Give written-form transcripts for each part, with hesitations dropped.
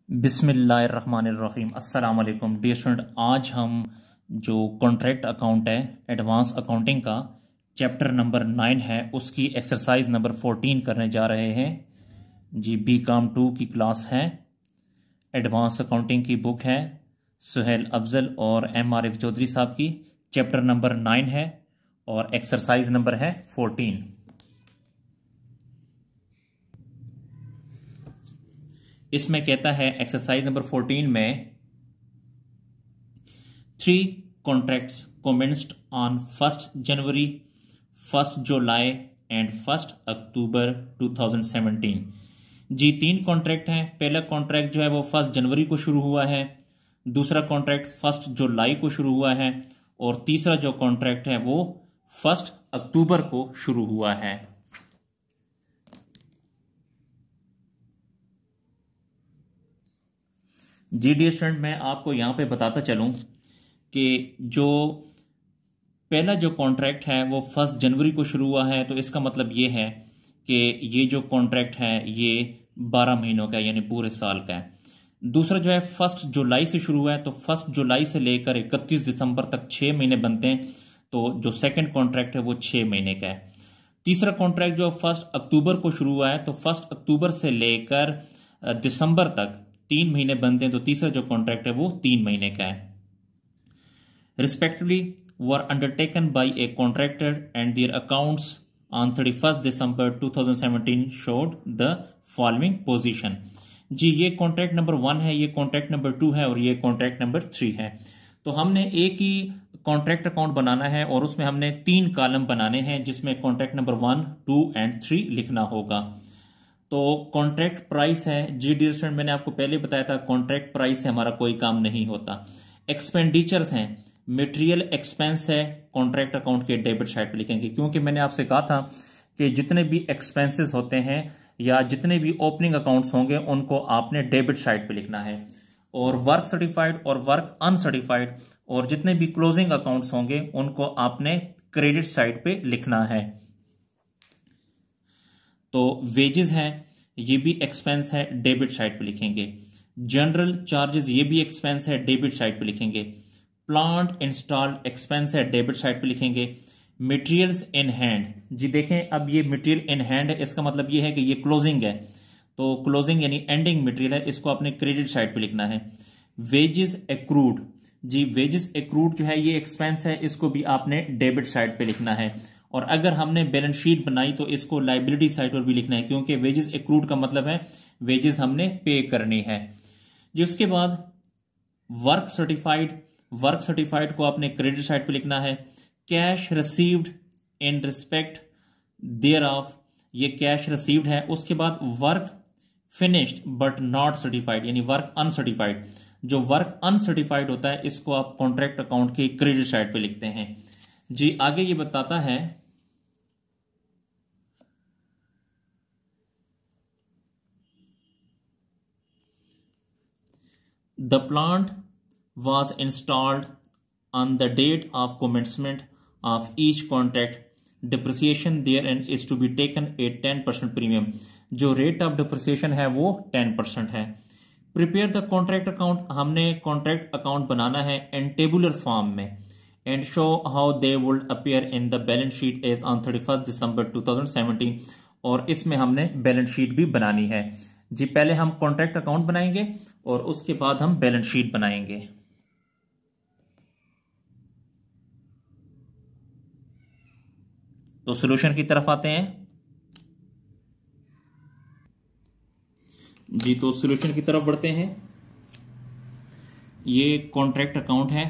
बिस्मिल्लाहिर्रहमानिर्रहीम अस्सलाम वालेकुम डियर स्टूडेंट। आज हम जो कॉन्ट्रैक्ट अकाउंट है एडवांस अकाउंटिंग का चैप्टर नंबर 9 है उसकी एक्सरसाइज नंबर 14 करने जा रहे हैं जी। BCom 2 की क्लास है, एडवांस अकाउंटिंग की बुक है सुहेल अफजल और MRF चौधरी साहब की। चैप्टर नंबर 9 है और एक्सरसाइज नंबर है 14। इसमें कहता है एक्सरसाइज नंबर 14 में 3 contracts commenced on 1 January, 1 July and 1 October 2017। जी 3 कॉन्ट्रैक्ट हैं। पहला कॉन्ट्रैक्ट जो है वो 1 जनवरी को शुरू हुआ है, दूसरा कॉन्ट्रैक्ट 1 जुलाई को शुरू हुआ है और तीसरा जो कॉन्ट्रैक्ट है वो 1 अक्टूबर को शुरू हुआ है। जी डियर स्टूडेंट, मैं आपको यहाँ पे बताता चलूँ कि जो पहला जो कॉन्ट्रैक्ट है वो 1 जनवरी को शुरू हुआ है, तो इसका मतलब ये है कि ये जो कॉन्ट्रैक्ट है ये 12 महीनों का है, यानी पूरे साल का है। दूसरा जो है 1 जुलाई से शुरू हुआ है, तो 1 जुलाई से लेकर 31 दिसंबर तक 6 महीने बनते हैं, तो जो सेकंड कॉन्ट्रैक्ट है वो 6 महीने का है। तीसरा कॉन्ट्रैक्ट जो 1 अक्टूबर को शुरू हुआ है, तो 1 अक्टूबर से लेकर दिसंबर तक 3 महीने बनते हैं, तो तीसरा जो कॉन्ट्रैक्ट है वो 3 महीने का है। Respectively were undertaken by a contractor and their accounts on 31 December 2017 showed the following position. जी ये कॉन्ट्रैक्ट नंबर 1 है, ये कॉन्ट्रैक्ट नंबर 2 है और ये कॉन्ट्रैक्ट नंबर 3 है। तो हमने एक ही कॉन्ट्रैक्ट अकाउंट बनाना है और उसमें हमने 3 कॉलम बनाने हैं जिसमें कॉन्ट्रैक्ट नंबर 1, 2 एंड 3 लिखना होगा। तो कॉन्ट्रैक्ट प्राइस है जी डियर स्टूडेंट, मैंने आपको पहले बताया था कॉन्ट्रैक्ट प्राइस से हमारा कोई काम नहीं होता। एक्सपेंडिचर्स हैं, मटेरियल एक्सपेंस है, कॉन्ट्रैक्ट अकाउंट के डेबिट साइड पे लिखेंगे, क्योंकि मैंने आपसे कहा था कि जितने भी एक्सपेंसेस होते हैं या जितने भी ओपनिंग अकाउंट्स होंगे उनको आपने डेबिट साइड पे लिखना है, और वर्क सर्टिफाइड और वर्क अनसर्टिफाइड और जितने भी क्लोजिंग अकाउंट्स होंगे उनको आपने क्रेडिट साइड पे लिखना है। तो वेजेस हैं, ये भी एक्सपेंस है, डेबिट साइड पे लिखेंगे। जनरल चार्जेस ये भी एक्सपेंस है, डेबिट साइड पे लिखेंगे। प्लांट इंस्टॉल्ड एक्सपेंस है, डेबिट साइड पे लिखेंगे। मटेरियल्स इन हैंड, जी देखें अब ये मटेरियल इन हैंड है, इसका मतलब ये है कि ये क्लोजिंग है, तो क्लोजिंग यानी एंडिंग मटेरियल है, इसको आपने क्रेडिट साइड पे लिखना है। वेजेस एक्रूड, जी वेजेस एक्रूड जो है ये एक्सपेंस है, इसको भी आपने डेबिट साइड पे लिखना है। और अगर हमने बैलेंस शीट बनाई तो इसको लाइबिलिटी साइड पर भी लिखना है, क्योंकि वेजेस एक्रूड का मतलब है वेजेस हमने पे करनी है। जी उसके बाद वर्क सर्टिफाइड, वर्क सर्टिफाइड को आपने क्रेडिट साइड पे लिखना है। Cash received in respect there of, ये कैश रिसीव्ड है। उसके बाद work finished but not certified, यानी वर्क अनसर्टिफाइड, जो वर्क अनसर्टिफाइड होता है इसको आप कॉन्ट्रैक्ट अकाउंट के क्रेडिट साइड पे लिखते हैं। जी आगे ये बताता है the plant was installed on the date of commencement of each contract. Depreciation therein is to be taken at 10% premium. जो रेट ऑफ डिप्रिसिएशन है वो 10% है। प्रिपेयर द कॉन्ट्रैक्ट अकाउंट, हमने कॉन्ट्रैक्ट अकाउंट बनाना है इन टेबुलर फॉर्म में, and show how they would appear in the balance sheet as on 31 December 2017, और इसमें हमने बैलेंस शीट भी बनानी है। जी पहले हम कॉन्ट्रैक्ट अकाउंट बनाएंगे और उसके बाद हम बैलेंस शीट बनाएंगे। तो सॉल्यूशन की तरफ आते हैं जी, तो सॉल्यूशन की तरफ बढ़ते हैं। ये कॉन्ट्रैक्ट अकाउंट है,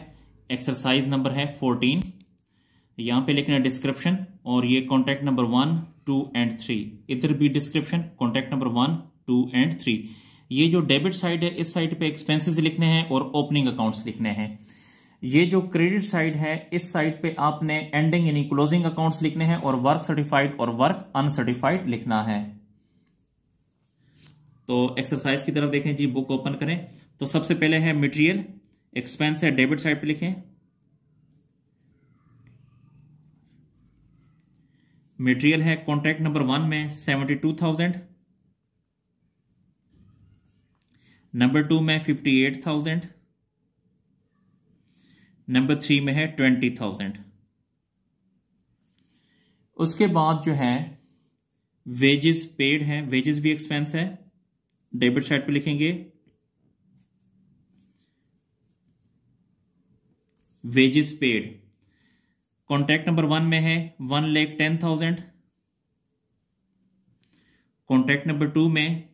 एक्सरसाइज नंबर है 14, यहां पे लिखना है डिस्क्रिप्शन, और ये कॉन्ट्रैक्ट नंबर 1, 2 एंड 3, इधर भी डिस्क्रिप्शन कॉन्ट्रैक्ट नंबर 1, 2 एंड 3। ये जो डेबिट साइड है इस साइड पे एक्सपेंसेस लिखने हैं और ओपनिंग अकाउंट्स लिखने हैं। ये जो क्रेडिट साइड है इस साइड पे आपने एंडिंग यानी क्लोजिंग अकाउंट्स लिखने हैं और वर्क सर्टिफाइड और वर्क अनसर्टिफाइड लिखना है। तो एक्सरसाइज की तरफ देखें जी, बुक ओपन करें। तो सबसे पहले है मटेरियल एक्सपेंस है, डेबिट साइड पे लिखें। मटेरियल है कॉन्ट्रैक्ट नंबर 1 में 72,000। नंबर 2 में 58,000, नंबर 3 में है 20,000। उसके बाद जो है वेजेस पेड हैं, वेजेस भी एक्सपेंस है, डेबिट साइड पे लिखेंगे वेजेस पेड। कॉन्ट्रैक्ट नंबर 1 में है 1,10,000, कॉन्ट्रैक्ट नंबर 2 में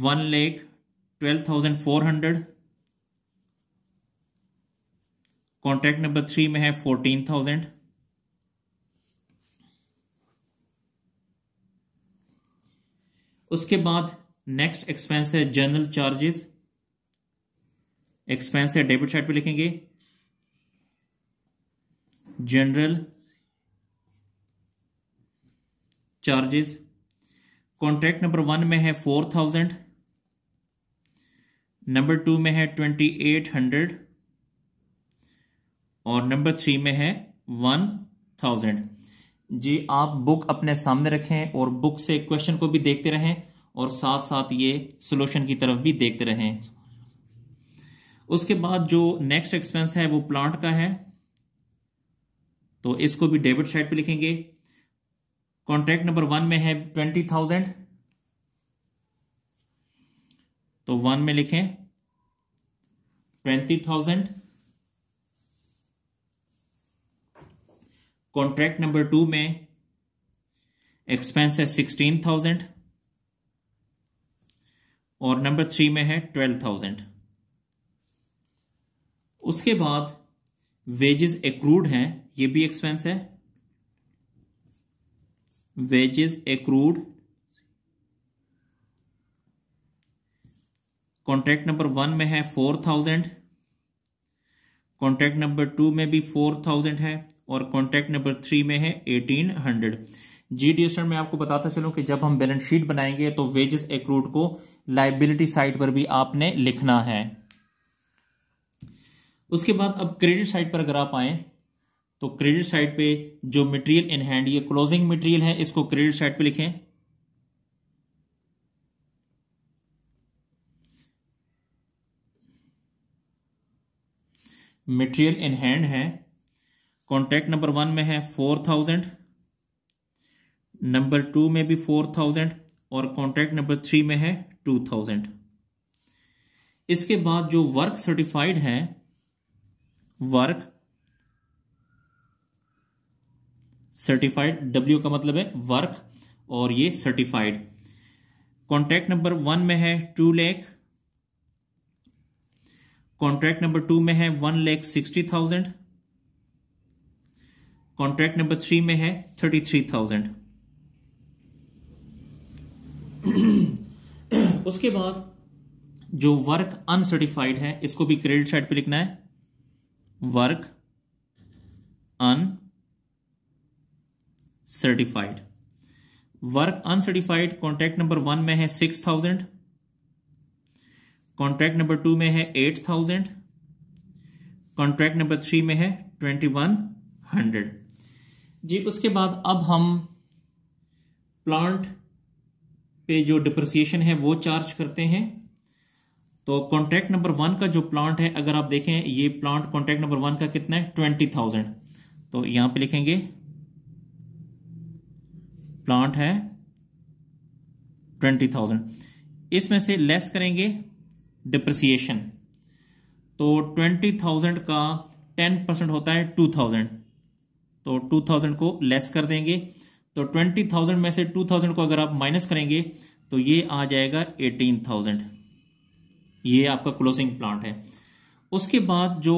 1,12,400, कॉन्ट्रैक्ट नंबर 3 में है 14,000। उसके बाद नेक्स्ट एक्सपेंस है जनरल चार्जेस, एक्सपेंस है डेबिट साइड पे लिखेंगे जनरल चार्जेस। कॉन्ट्रैक्ट नंबर 1 में है 4,000, नंबर 2 में है 2,800 और नंबर 3 में है 1,000। जी आप बुक अपने सामने रखें और बुक से क्वेश्चन को भी देखते रहें और साथ साथ ये सॉल्यूशन की तरफ भी देखते रहें। उसके बाद जो नेक्स्ट एक्सपेंस है वो प्लांट का है, तो इसको भी डेबिट साइड पे लिखेंगे। कॉन्ट्रैक्ट नंबर 1 में है 20,000, तो 1 में लिखें 20,000। कॉन्ट्रैक्ट नंबर 2 में एक्सपेंस है 16,000 और नंबर 3 में है 12,000। उसके बाद वेजेस एक्रूड हैं, ये भी एक्सपेंस है, वेजेस एक्रूड। कॉन्ट्रैक्ट नंबर 1 में है 4,000, कॉन्ट्रैक्ट नंबर 2 में भी 4,000 है और कॉन्ट्रैक्ट नंबर 3 में है 1,800। जी डियर स्टूडेंट, मैं आपको बताता चलूं कि जब हम बैलेंस शीट बनाएंगे तो वेजेस एक्रूड को लायबिलिटी साइड पर भी आपने लिखना है। उसके बाद अब क्रेडिट साइड पर अगर आप आए तो क्रेडिट साइड पे जो मटेरियल इन हैंड, ये क्लोजिंग मटेरियल है, इसको क्रेडिट साइड पे लिखें। मटेरियल इन हैंड है, कॉन्ट्रैक्ट नंबर 1 में है 4,000, नंबर 2 में भी 4,000 और कॉन्ट्रैक्ट नंबर 3 में है 2,000। इसके बाद जो वर्क सर्टिफाइड है, वर्क सर्टिफाइड, डब्ल्यू का मतलब है वर्क और ये सर्टिफाइड। कॉन्ट्रैक्ट नंबर 1 में है 2 लाख, कॉन्ट्रैक्ट नंबर 2 में है 1,60,000, कॉन्ट्रैक्ट नंबर 3 में है 33,000। उसके बाद जो वर्क अनसर्टिफाइड है, इसको भी क्रेडिट साइड पे लिखना है, work uncertified. Work uncertified contract number 1 में है 6,000, कॉन्ट्रैक्ट नंबर 2 में है 8,000, कॉन्ट्रैक्ट नंबर 3 में है 2,100। जी उसके बाद अब हम प्लांट पे जो डिप्रिसिएशन है वो चार्ज करते हैं। तो कॉन्ट्रैक्ट नंबर 1 का जो प्लांट है, अगर आप देखें ये प्लांट कॉन्ट्रैक्ट नंबर 1 का कितना है 20,000, तो यहां पे लिखेंगे प्लांट है 20,000, इसमें से लेस करेंगे डिप्रिसिएशन, तो 20,000 का 10% होता है 2,000, तो 2,000 को लेस कर देंगे। तो 20,000 में से 2,000 को अगर आप माइनस करेंगे तो ये आ जाएगा 18,000। ये आपका क्लोजिंग प्लांट है। उसके बाद जो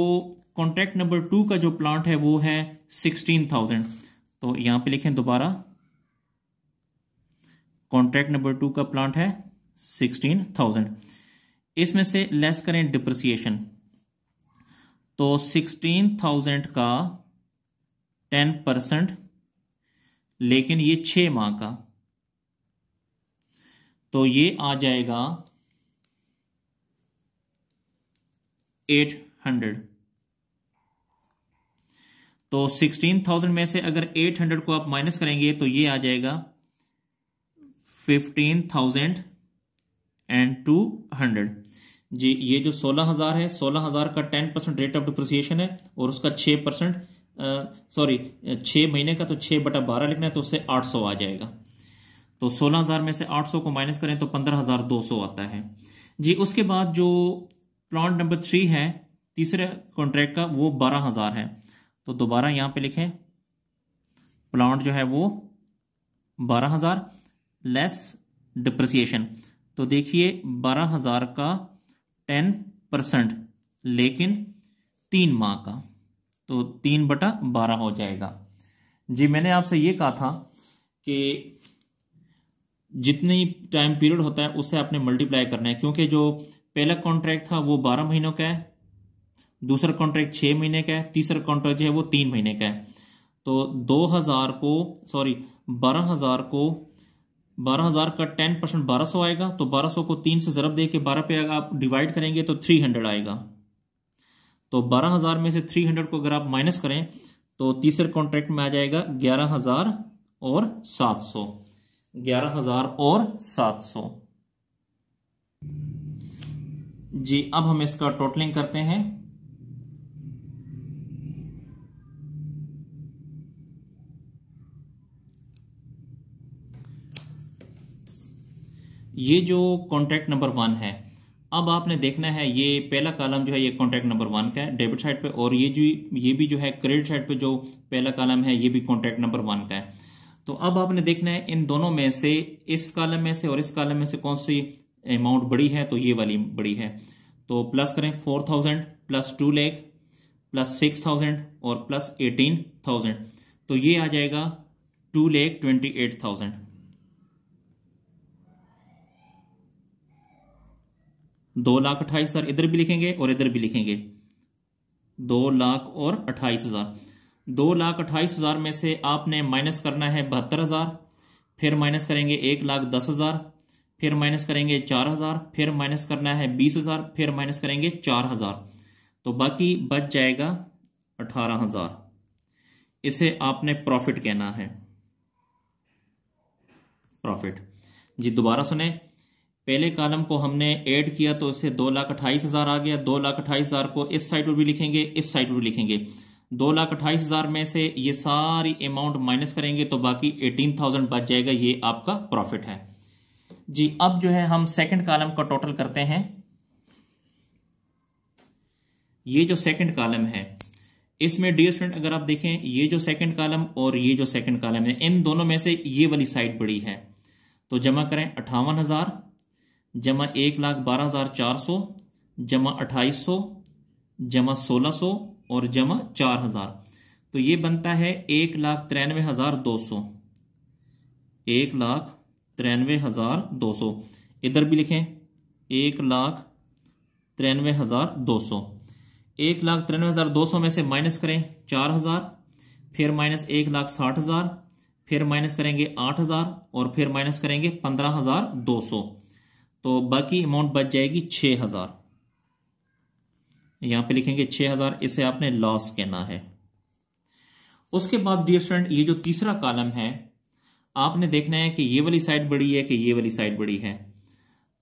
कॉन्ट्रैक्ट नंबर 2 का जो प्लांट है वो है 16,000, तो यहां पे लिखें दोबारा कॉन्ट्रैक्ट नंबर 2 का प्लांट है 16,000, इसमें से लेस करें डिप्रिसिएशन, तो 16,000 का 10%, लेकिन ये 6 माह का, तो ये आ जाएगा 800। तो 16,000 में से अगर 800 को आप माइनस करेंगे तो ये आ जाएगा 15,000 एंड 200। जी ये जो 16,000 है, 16,000 का 10% रेट ऑफ डिप्रिसिएशन है और उसका 6%, सॉरी 6 महीने का, तो 6/12 लिखना है, तो उससे 800 आ जाएगा। तो 16,000 में से 800 को माइनस करें तो 15,200 आता है। जी उसके बाद जो प्लांट नंबर 3 है तीसरे कॉन्ट्रैक्ट का, वो 12,000 है। तो दोबारा यहाँ पे लिखें प्लांट जो है वो 12,000 लेस डिप्रिसिएशन। तो देखिए 12,000 का 10%, लेकिन 3 माह का, तो 3/12 हो जाएगा। जी मैंने आपसे ये कहा था कि जितनी टाइम पीरियड होता है उससे आपने मल्टीप्लाई करना है, क्योंकि जो पहला कॉन्ट्रैक्ट था वो 12 महीनों का है, दूसरा कॉन्ट्रैक्ट 6 महीने का है, तीसरा कॉन्ट्रैक्ट जो है वो 3 महीने का है। तो 2,000 को, सॉरी 12,000 को, 12,000 का 10% 1200 आएगा, तो 1200 को 3 से ज़रब दे के 12 पे अगर आप डिवाइड करेंगे तो 300 आएगा। तो 12,000 में से 300 को अगर आप माइनस करें तो तीसरे कॉन्ट्रैक्ट में आ जाएगा 11,700। 11,700। जी अब हम इसका टोटलिंग करते हैं। ये जो कॉन्ट्रैक्ट नंबर 1 है, अब आपने देखना है ये पहला कॉलम जो है ये कॉन्ट्रैक्ट नंबर 1 का है डेबिट साइड पे, और ये भी जो है क्रेडिट साइड पे जो पहला कॉलम है ये भी कॉन्ट्रैक्ट नंबर 1 का है। तो अब आपने देखना है इन दोनों में से, इस कॉलम में से और इस कॉलम में से कौन सी अमाउंट बड़ी है, तो ये वाली बड़ी है। तो प्लस करें 4,000 प्लस 2 लाख प्लस 6,000 और प्लस 18,000, तो ये आ जाएगा 2,28,000। 2,28,000 इधर भी लिखेंगे और इधर भी लिखेंगे, 2,28,000। 2,28,000 में से आपने माइनस करना है 72,000, फिर माइनस करेंगे 1,10,000, फिर माइनस करेंगे 4,000, फिर माइनस करना है 20,000, फिर माइनस करेंगे 4,000, तो बाकी बच जाएगा 18,000। इसे आपने प्रॉफिट कहना है, प्रॉफिट। जी दोबारा सुने, पहले कॉलम को हमने ऐड किया तो इससे 2,28,000 आ गया। 2,28,000 को इस साइड पर भी लिखेंगे, इस साइड पर भी लिखेंगे। 2,28,000 में से ये सारी अमाउंट माइनस करेंगे तो बाकी 18,000 बच जाएगा, ये आपका प्रॉफिट है। जी अब जो है हम सेकंड कॉलम का टोटल करते हैं। ये जो सेकंड कॉलम है इसमें डियर स्टूडेंट अगर आप देखें, ये जो सेकंड कॉलम और ये जो सेकंड कॉलम है, इन दोनों में से ये वाली साइड बड़ी है। तो जमा करें 58,000 जमा 1,12,400 जमा 2,800 जमा 1,600 और जमा 4,000, तो ये बनता है 1,93,200। 1,93,200 इधर भी लिखें, 1,93,200। 1,93,200 में से माइनस करें 4,000, फिर माइनस 1,60,000, फिर माइनस करेंगे 8,000 और फिर माइनस करेंगे 15,200, तो बाकी अमाउंट बच जाएगी 6,000। यहां पे लिखेंगे 6,000, इसे आपने लॉस कहना है। उसके बाद डियर स्टूडेंट ये जो तीसरा कॉलम है, आपने देखना है कि ये वाली साइड बड़ी है कि ये वाली साइड बड़ी है।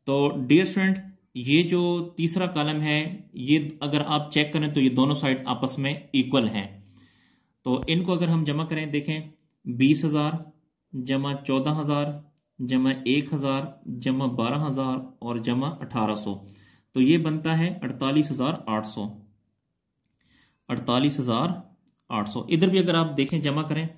तो डियर स्टूडेंट ये जो तीसरा कॉलम है, ये अगर आप चेक करें तो ये दोनों साइड आपस में इक्वल हैं। तो इनको अगर हम जमा करें, देखें 20,000 जमा 14,000 जमा 1,000 जमा 12,000 और जमा 1,800, तो ये बनता है 48,800। 48,800 इधर भी अगर आप देखें जमा करें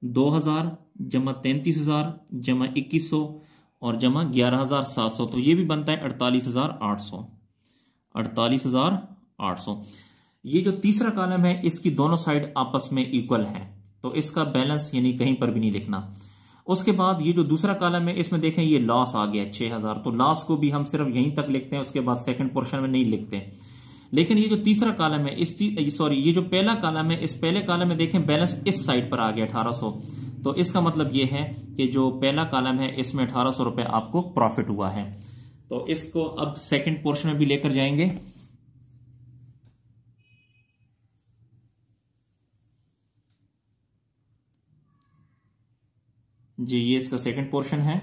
2,000 जमा 33,000 जमा 2,100 और जमा 11,700, तो ये भी बनता है 48,800। 48,800। ये जो तीसरा कॉलम है इसकी दोनों साइड आपस में इक्वल है, तो इसका बैलेंस यानी कहीं पर भी नहीं लिखना। उसके बाद ये जो दूसरा कॉलम है इसमें देखें ये लॉस आ गया 6,000, तो लॉस को भी हम सिर्फ यहीं तक लिखते हैं, उसके बाद सेकंड पोर्शन में नहीं लिखते। लेकिन ये जो तीसरा कॉलम है, ये जो पहला कॉलम है, इस पहले कॉलम में देखें बैलेंस इस साइड पर आ गया 1,800, तो इसका मतलब ये है कि जो पहला कॉलम है इसमें 1,800 रुपए आपको प्रॉफिट हुआ है। तो इसको अब सेकंड पोर्शन में भी लेकर जाएंगे। जी ये इसका सेकंड पोर्शन है।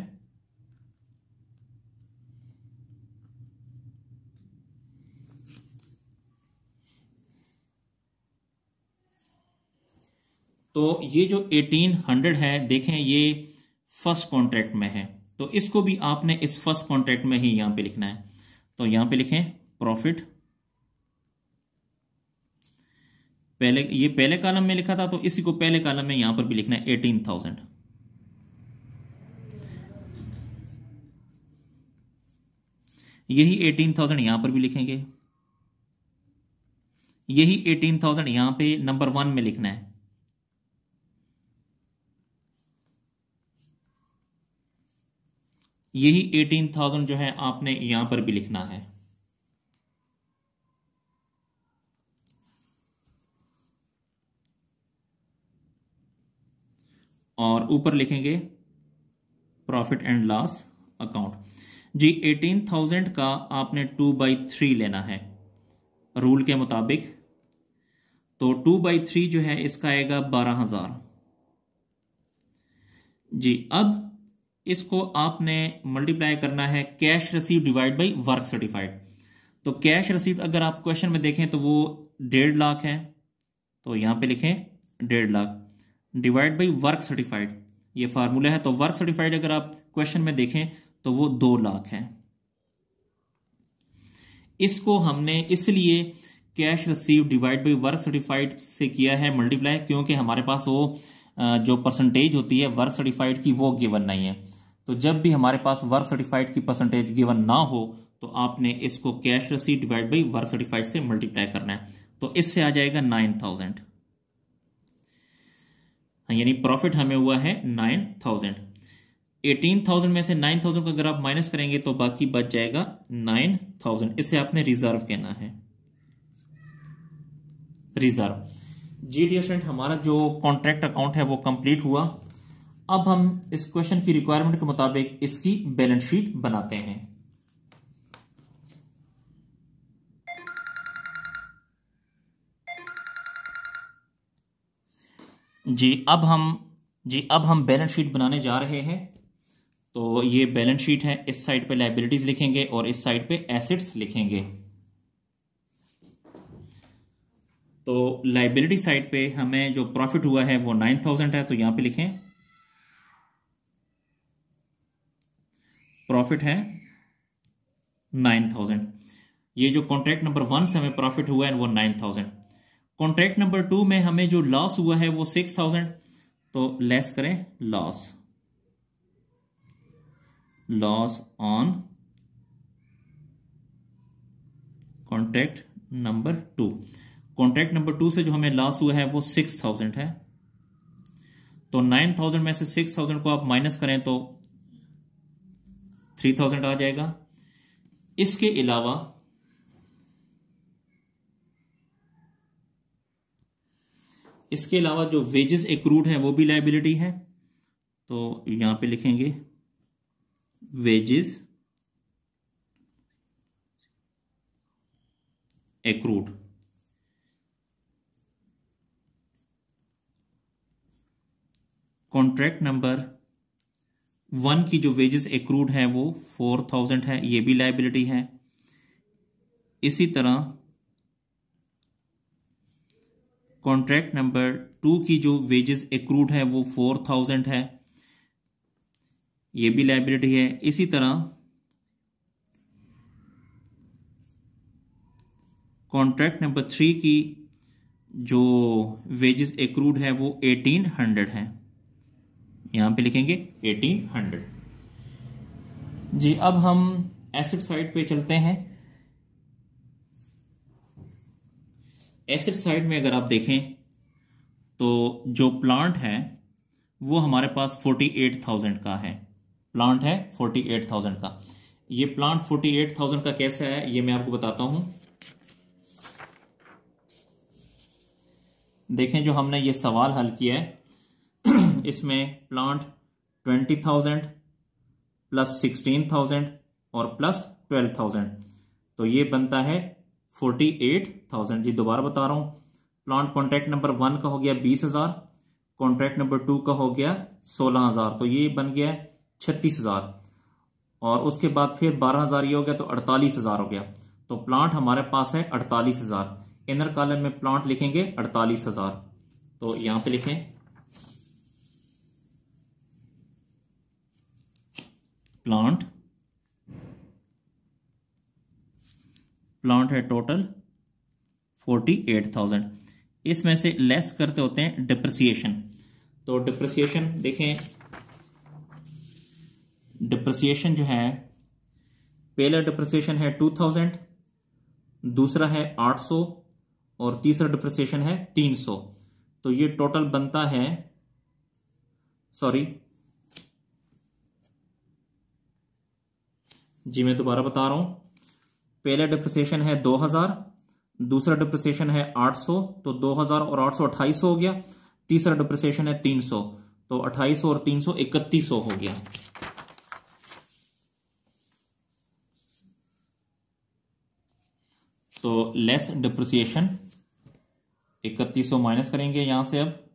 तो ये जो 1800 है, देखें ये फर्स्ट कॉन्ट्रैक्ट में है, तो इसको भी आपने इस फर्स्ट कॉन्ट्रैक्ट में ही यहां पे लिखना है। तो यहां पे लिखें प्रॉफिट, पहले ये पहले कॉलम में लिखा था तो इसी को पहले कॉलम में यहां पर भी लिखना है 18,000। यही 18,000 यहां पर भी लिखेंगे, यही 18,000 यहां पे नंबर 1 में लिखना है। यही 18,000 जो है आपने यहां पर भी लिखना है। और ऊपर लिखेंगे प्रॉफिट एंड लॉस अकाउंट। जी 18,000 का आपने 2/3 लेना है रूल के मुताबिक। तो 2/3 जो है इसका आएगा 12,000। जी अब इसको आपने मल्टीप्लाई करना है cash receive divide by work certified. तो कैश रिसीव अगर आप क्वेश्चन में देखें तो वो 1.5 लाख है, तो यहां पे लिखें 1.5 lakh divide by work certified, ये फार्मूला है। तो वर्क सर्टिफाइड अगर आप क्वेश्चन में देखें तो वो 2 लाख है। इसको हमने इसलिए cash receive divide by work certified से किया है मल्टीप्लाई, क्योंकि हमारे पास वो जो परसेंटेज होती है वर्क सर्टिफाइड की वो गिवन नहीं है। तो जब भी हमारे पास वर्क सर्टिफाइड की परसेंटेज गिवन ना हो तो आपने इसको cash receive divide by work certified से मल्टीप्लाई करना है। तो इससे आ जाएगा 9,000, यानी प्रॉफिट हमें हुआ है 9,000। 18,000 में से 9,000 को अगर आप माइनस करेंगे तो बाकी बच जाएगा 9,000। इसे आपने रिजर्व कहना है, रिजर्व। जी डियर स्टूडेंट, हमारा जो कॉन्ट्रैक्ट अकाउंट है वो कंप्लीट हुआ। अब हम इस क्वेश्चन की रिक्वायरमेंट के मुताबिक इसकी बैलेंस शीट बनाते हैं। जी अब हम बैलेंस शीट बनाने जा रहे हैं। तो ये बैलेंस शीट है, इस साइड पे लायबिलिटीज लिखेंगे और इस साइड पे एसेट्स लिखेंगे। तो लायबिलिटी साइड पे हमें जो प्रॉफिट हुआ है वो 9,000 है, तो यहां पे लिखें प्रॉफिट है 9,000। ये जो कॉन्ट्रैक्ट नंबर 1 से हमें प्रॉफिट हुआ है वो 9,000। कॉन्ट्रैक्ट नंबर 2 में हमें जो लॉस हुआ है वो 6,000, तो लेस करें loss on contract number 2। Contract number 2 से जो हमें लॉस हुआ है वो 6,000 है। तो 9,000 में से 6,000 को आप माइनस करें तो 3,000 आ जाएगा। इसके अलावा जो वेजेस एक्रूड है वो भी लायबिलिटी है, तो यहां पे लिखेंगे वेजेस एक्रूड। कॉन्ट्रैक्ट नंबर 1 की जो वेजेस एक्रूड है वो 4,000 है, ये भी लायबिलिटी है। इसी तरह कॉन्ट्रैक्ट नंबर 2 की जो वेजेस एक्रूड है वो 4,000 है, ये भी लायबिलिटी है। इसी तरह कॉन्ट्रैक्ट नंबर 3 की जो वेजेस एक्रूड है वो 1,800 है, यहां पे लिखेंगे 1,800। जी अब हम एसेट साइड पे चलते हैं। एसेट साइड में अगर आप देखें तो जो प्लांट है वो हमारे पास 48,000 का है। प्लांट है 48,000 का। ये प्लांट 48,000 का कैसा है ये मैं आपको बताता हूं। देखें जो हमने ये सवाल हल किया है इसमें प्लांट 20,000 प्लस 16,000 और प्लस 12,000, तो ये बनता है 48,000। जी दोबारा बता रहा हूं, प्लांट कॉन्ट्रैक्ट नंबर 1 का हो गया 20,000, कॉन्ट्रैक्ट नंबर 2 का हो गया 16,000, तो ये बन गया 36,000 और उसके बाद फिर 12,000 ये हो गया तो 48,000 हो गया। तो प्लांट हमारे पास है 48,000। इनर कॉलम में प्लांट लिखेंगे 48,000, तो यहां पे लिखें प्लांट है टोटल 48,000। इसमें से लेस करते होते हैं डिप्रिसिएशन। तो डिप्रिसिएशन देखें, डिप्रिसिएशन जो है, पहला डिप्रिसिएशन है 2000, दूसरा है 800 और तीसरा डिप्रिसिएशन है 300। तो ये टोटल बनता है, सॉरी जी मैं दोबारा बता रहा हूं, पहला डिप्रिसिएशन है 2000, दूसरा डिप्रिसिएशन है 800, तो 2000 और 800 2800 हो गया। तीसरा डिप्रिसिएशन है 300, तो 2800 और 300 3100 हो गया। तो लेस डिप्रिसिएशन 3100 माइनस करेंगे यहां से, अब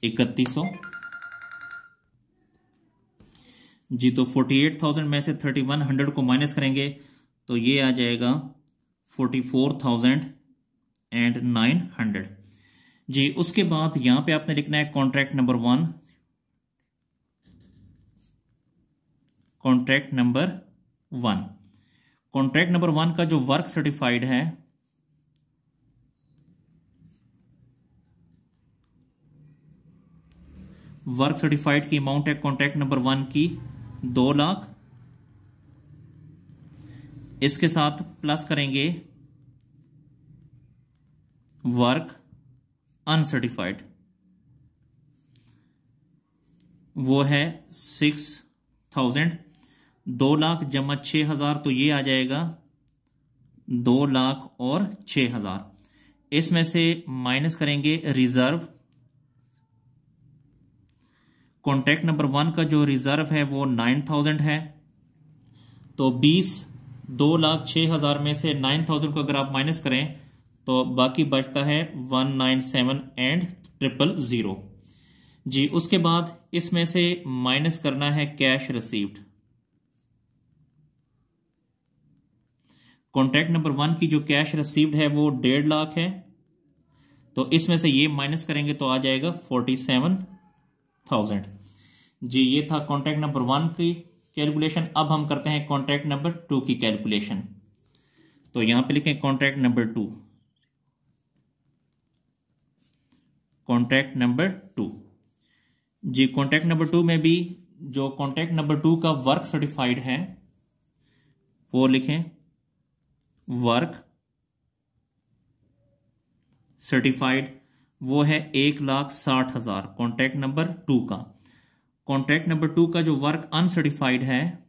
3100 जी। तो 48,000 में से 3100 को माइनस करेंगे तो ये आ जाएगा 44,900 जी। उसके बाद यहां पे आपने लिखना है contract number 1, contract number 1। Contract number 1 का जो वर्क सर्टिफाइड है, वर्क सर्टिफाइड की अमाउंट है कॉन्ट्रैक्ट नंबर 1 की 2 लाख। इसके साथ प्लस करेंगे वर्क अनसर्टिफाइड, वो है 6,000। 2 लाख जमा 6,000, तो ये आ जाएगा 2 लाख और 6,000। इसमें से माइनस करेंगे रिजर्व। कॉन्ट्रैक्ट नंबर 1 का जो रिजर्व है वो 9,000 है। तो 2,06,000 में से 9,000 को अगर आप माइनस करें तो बाकी बचता है 197 एंड 000 जी। उसके बाद इसमें से माइनस करना है कैश रिसीव्ड। कॉन्ट्रैक्ट नंबर 1 की जो कैश रिसीव्ड है वो 1.5 लाख है। तो इसमें से ये माइनस करेंगे तो आ जाएगा 47,000 जी। ये था कॉन्ट्रैक्ट नंबर 1 की कैलकुलेशन। अब हम करते हैं कॉन्ट्रैक्ट नंबर 2 की कैलकुलेशन। तो यहां पे लिखें कॉन्ट्रैक्ट नंबर 2, कॉन्ट्रैक्ट नंबर 2 जी। कॉन्ट्रैक्ट नंबर 2 में भी जो कॉन्ट्रैक्ट नंबर 2 का वर्क सर्टिफाइड है वो लिखें वर्क सर्टिफाइड, वो है 1,60,000 कॉन्ट्रैक्ट नंबर 2 का। कॉन्ट्रैक्ट नंबर 2 का जो वर्क अनसर्टिफाइड है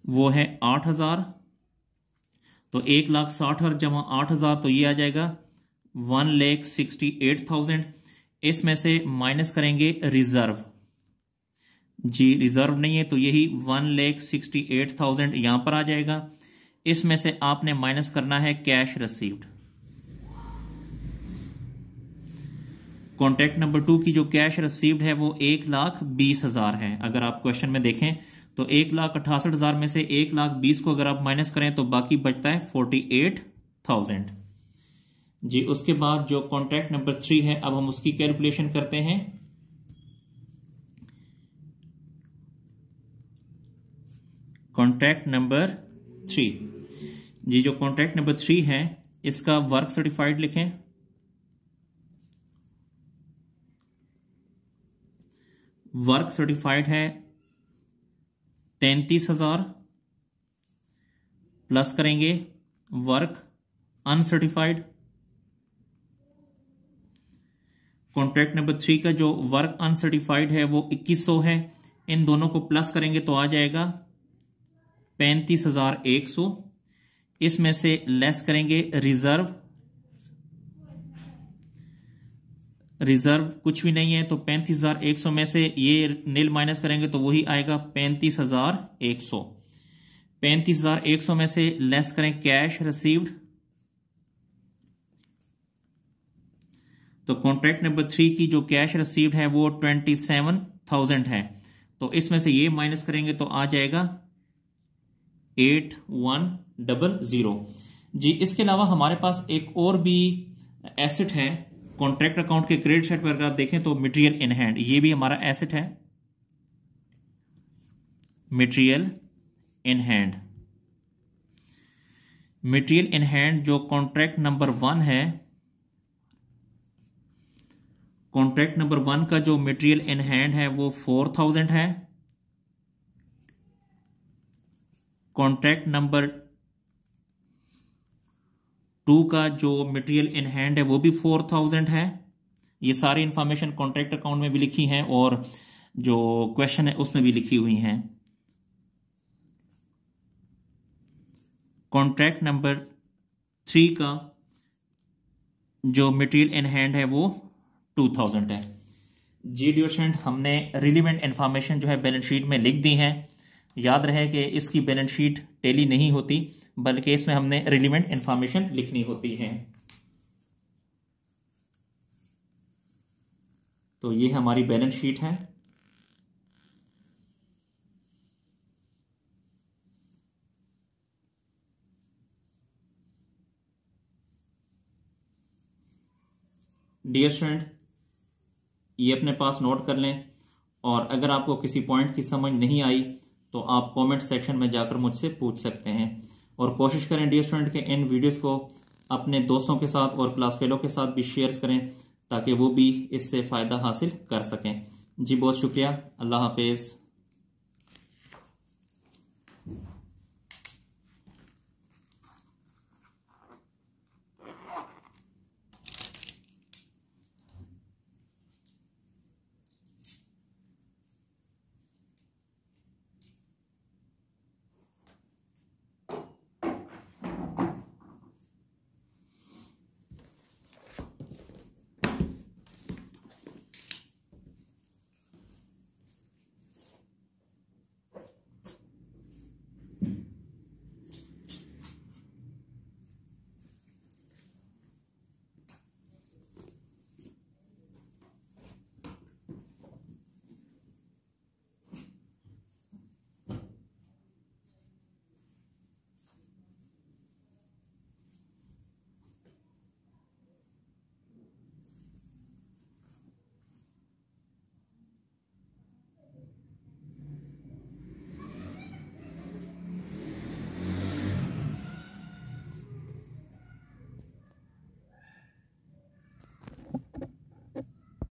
वो है 8,000। तो 1,60,000 जमा 8,000, तो ये आ जाएगा 1,68,000। इसमें से माइनस करेंगे रिजर्व जी, रिजर्व नहीं है तो यही 1,68,000 यहां पर आ जाएगा। इसमें से आपने माइनस करना है कैश रिसीव्ड। कॉन्ट्रैक्ट नंबर 2 की जो कैश रिसीव्ड है वो 1,20,000 है। अगर आप क्वेश्चन में देखें तो 1,68,000 में से 1,20,000 को अगर आप माइनस करें तो बाकी बचता है 48,000 जी। उसके बाद जो कॉन्ट्रैक्ट नंबर 3 है, अब हम उसकी कैलकुलेशन करते हैं। कॉन्ट्रैक्ट नंबर 3 जी, जो कॉन्ट्रैक्ट नंबर 3 है इसका वर्क सर्टिफाइड लिखें। वर्क सर्टिफाइड है 33,000, प्लस करेंगे वर्क अनसर्टिफाइड। कॉन्ट्रैक्ट नंबर 3 का जो वर्क अनसर्टिफाइड है वो 2100 है। इन दोनों को प्लस करेंगे तो आ जाएगा 35,100। इसमें से लेस करेंगे रिजर्व। रिजर्व कुछ भी नहीं है तो 35,100 में से ये नील माइनस करेंगे तो वही आएगा 35,100। 35,100 में से लेस करें कैश रिसीव्ड। तो कॉन्ट्रैक्ट नंबर 3 की जो कैश रिसीव्ड है वो 27,000 है। तो इसमें से ये माइनस करेंगे तो आ जाएगा 8,100। जी इसके अलावा हमारे पास एक और भी एसेट है कॉन्ट्रैक्ट अकाउंट के क्रेडिट साइड पर, अगर आप देखें तो मटेरियल इन हैंड, ये भी हमारा एसेट है, material in hand. Material in hand जो कॉन्ट्रैक्ट नंबर 1 है, कॉन्ट्रैक्ट नंबर 1 का जो मटेरियल इन हैंड है वो 4000 है। कॉन्ट्रैक्ट नंबर 2 का जो मटेरियल इन हैंड है वो भी 4000 है। ये सारी इंफॉर्मेशन कॉन्ट्रैक्ट अकाउंट में भी लिखी है और जो क्वेश्चन है उसमें भी लिखी हुई हैं। कॉन्ट्रैक्ट नंबर 3 का जो मटेरियल इन हैंड है वो 2000 है। जी डियर स्टूडेंट, हमने रिलेवेंट इंफॉर्मेशन जो है बैलेंस शीट में लिख दी है। याद रहे कि इसकी बैलेंस शीट टैली नहीं होती, बल्कि इसमें हमने रिलेवेंट इंफॉर्मेशन लिखनी होती है। तो ये हमारी बैलेंस शीट है। डियर स्टूडेंट, ये अपने पास नोट कर लें, और अगर आपको किसी पॉइंट की समझ नहीं आई तो आप कमेंट सेक्शन में जाकर मुझसे पूछ सकते हैं। और कोशिश करें डियर स्टूडेंट के इन वीडियोस को अपने दोस्तों के साथ और क्लास फेलो के साथ भी शेयर करें, ताकि वो भी इससे फ़ायदा हासिल कर सकें। जी बहुत शुक्रिया, अल्लाह हाफिज़।